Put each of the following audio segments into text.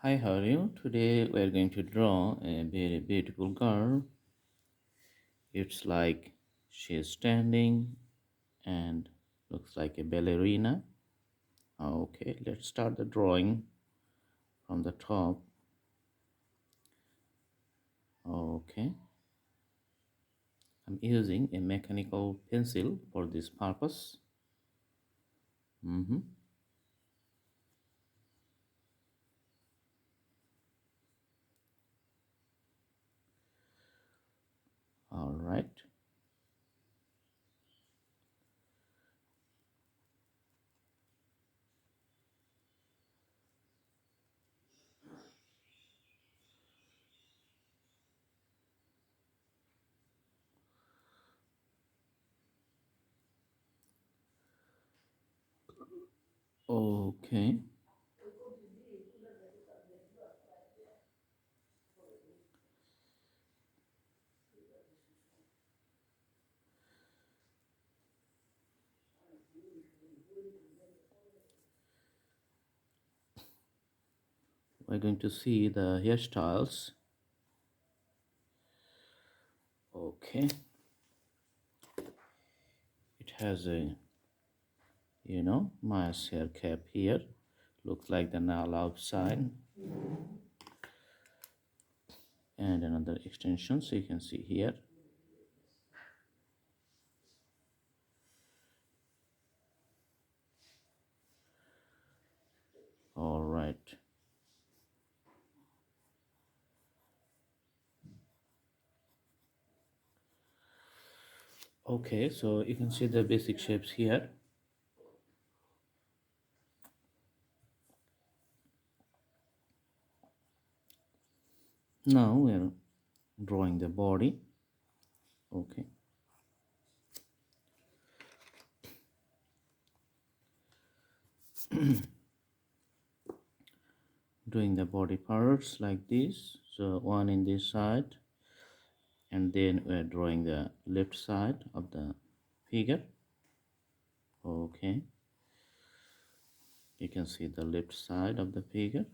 Hi, how are you? Today we are going to draw a very beautiful girl. It's like she's standing and looks like a ballerina. Okay, let's start the drawing from the top. Okay, I'm using a mechanical pencil for this purpose. Mm-hmm. All right. Okay. We're going to see the hairstyles. Okay. It has a, nice hair cap here. Looks like the nail outside. And another extension, so you can see here. All right. Okay, so you can see the basic shapes here. Now we are drawing the body. Okay. Doing the body parts like this, so one in this side, and then we're drawing the left side of the figure. Okay, you can see the left side of the figure.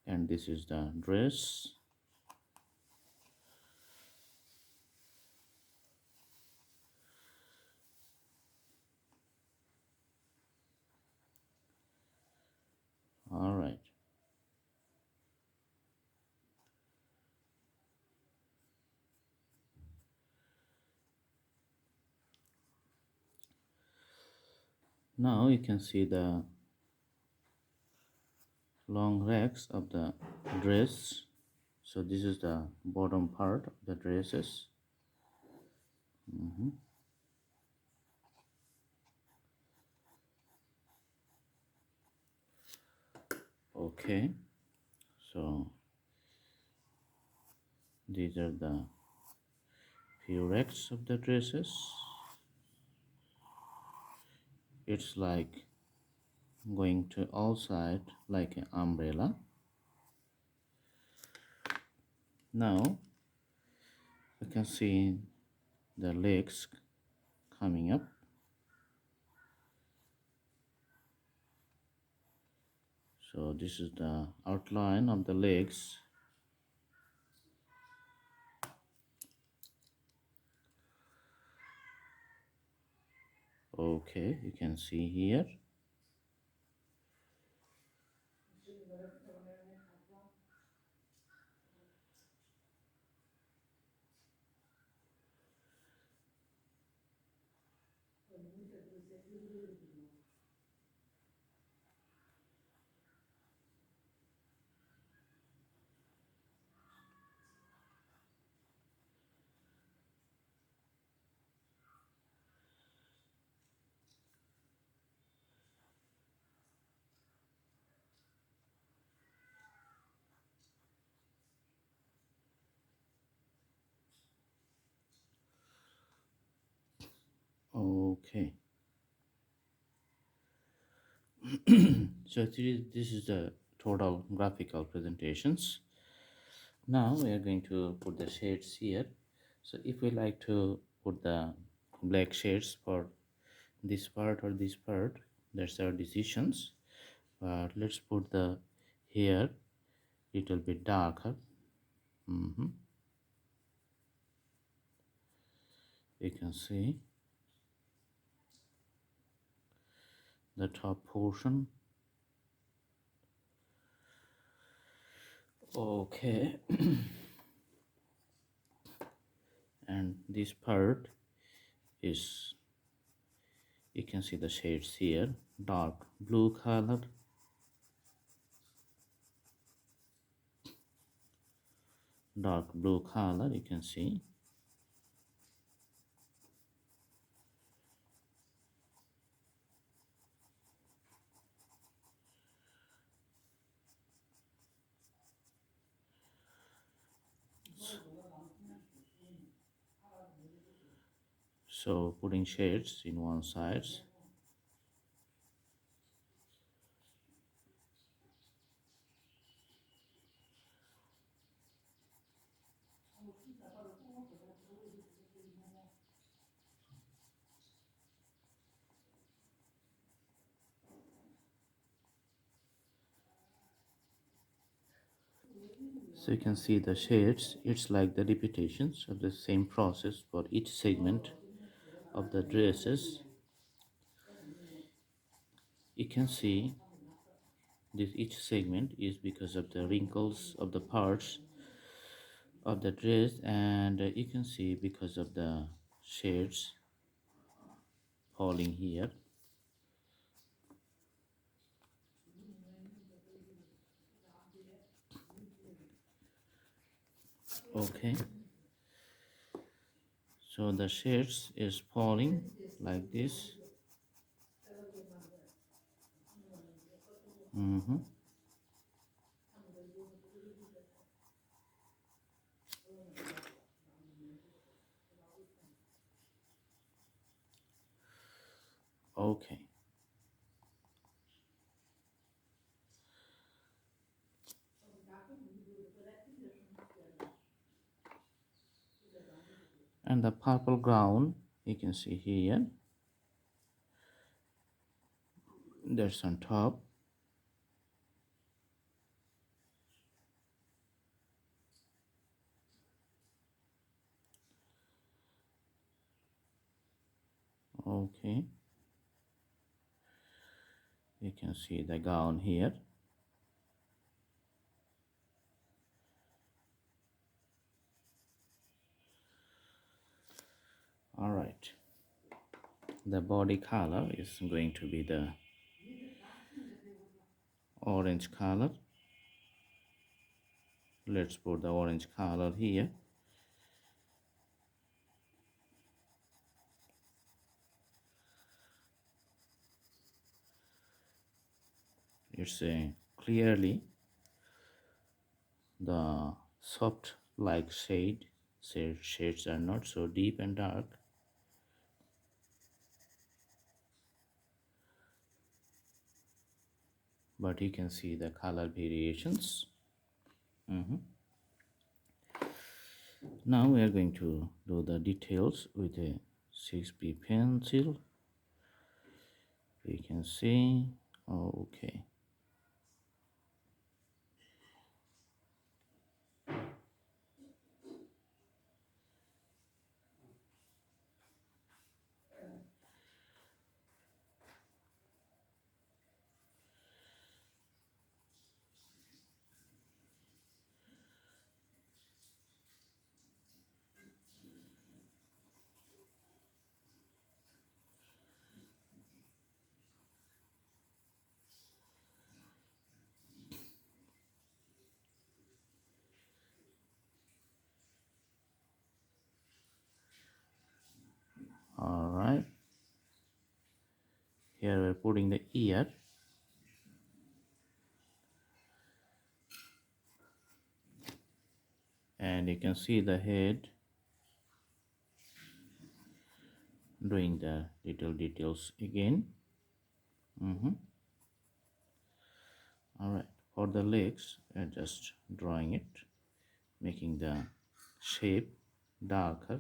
And this is the dress. All right. Now you can see the long racks of the dress. So this is the bottom part of the dresses. Okay, so these are the few racks of the dresses. It's like going to all side like an umbrella. Now you can see the legs coming up. So this is the outline of the legs. Okay, you can see here. Okay. So this is the total graphical presentations. Now we are going to put the shades here. So if we like to put the black shades for this part or this part. That's our decisions. But let's put the hair little bit darker. Mm-hmm. You can see the top portion. Okay. And this part is, you can see the shades here, dark blue color, dark blue color, you can see. So putting shades in one side. So you can see the shades, it's like the repetitions of the same process for each segment of the dresses. You can see this each segment is because of the wrinkles of the parts of the dress, and you can see because of the shades falling here. Okay, so the shades is falling like this. Mm-hmm. Okay, and the purple ground you can see here, that's on top. Okay, you can see the gown here. All right, the body color is going to be the orange color. Let's put the orange color here. It's a clearly the soft like shades are not so deep and dark, but you can see the color variations. Mhm. Now we are going to do the details with a 6B pencil. You can see. Okay, all right. Here we're putting the ear, and you can see the head, doing the little details again. All right, for the legs, just drawing it, making the shape darker.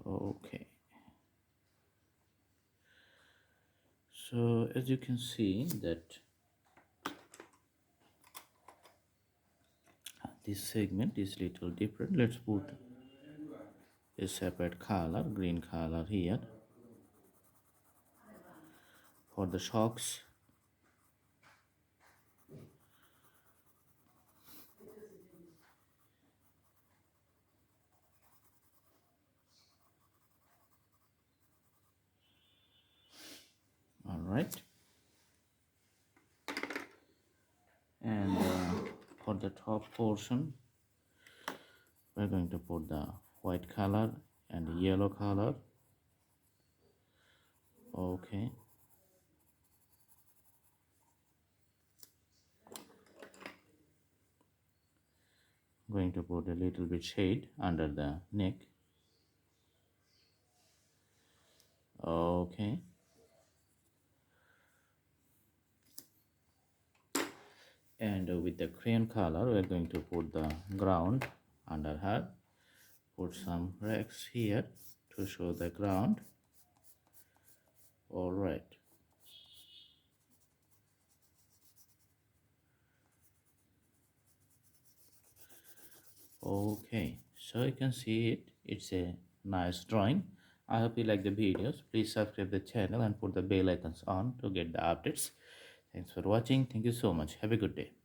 Okay, so as you can see that this segment is little different. Let's put a separate color, green color here for the socks. All right, and for the top portion we're going to put the white color and yellow color. Okay, going to put a little bit shade under the neck. Okay, and with the crayon color we're going to put the ground under her. Put some racks here to show the ground. All right, okay, so you can see it's a nice drawing. I hope you like the videos. Please subscribe the channel and put the bell icons on to get the updates. Thanks for watching. Thank you so much. Have a good day.